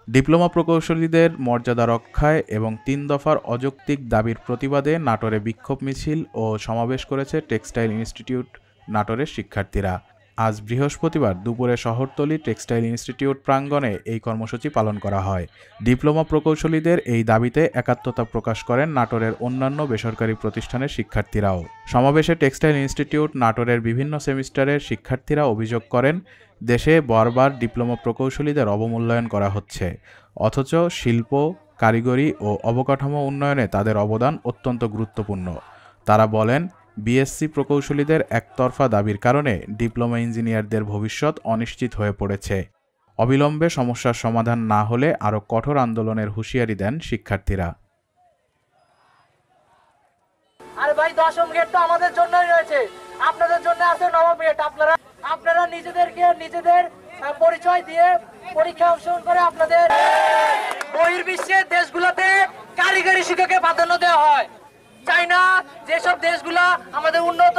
Diploma প্রকৌশলীদের মর্যাদা রক্ষায় এবং ৩ দফার অযৌক্তিক দাবির প্রতিবাদে নাটোরে বিক্ষোভ মিছিল ও সমাবেশ করেছে টেক্সটাইল ইনস্টিটিউট নাটোরের শিক্ষার্থীরা। আজ বৃহস্পতিবার দুপুরে শহরতলি টেক্সটাইল ইনস্টিটিউট প্রাঙ্গণে এই কর্মসূচি পালন করা হয়। ডিপ্লোমা প্রকৌশলীদের এই দাবিতে একাত্মতা প্রকাশ করেন নাটোরের অন্যান্য বেসরকারি প্রতিষ্ঠানের শিক্ষার্থীরাও। সমাবেশে টেক্সটাইল ইনস্টিটিউট নাটোরের বিভিন্ন সেমিস্টারের শিক্ষার্থীরা অভিযোগ করেন, দেশে বারবার ডিপ্লোমা প্রকৌশলীদের অবমূল্যায়ন করা হচ্ছে, অথচ শিল্প, কারিগরি ও অবকাঠামো উন্নয়নে তাদের অবদান অত্যন্ত গুরুত্বপূর্ণ। তারা বলেন, বিএসসি প্রকৌশলীদের একতরফা দাবির কারণে ডিপ্লোমা ইঞ্জিনিয়ারদের ভবিষ্যৎ অনিশ্চিত হয়ে পড়েছে। অবিলম্বে সমস্যার সমাধান না হলে আরও কঠোর আন্দোলনের হুঁশিয়ারি দেন শিক্ষার্থীরা। আরে ভাই, 10ম গেট তো আমাদের জন্যই রয়েছে, আপনাদের জন্য আছে 9ম গেট। আপনারা নিজেদের পরিচয় দিয়ে পরীক্ষা অংশগ্রহণ করে আপনাদের বহির্বিশ্বের দেশগুলোতে কারিগরি শিক্ষাকে প্রাধান্য দেওয়া হয়। চাই না যেসব দেশগুলা আমাদের উন্নত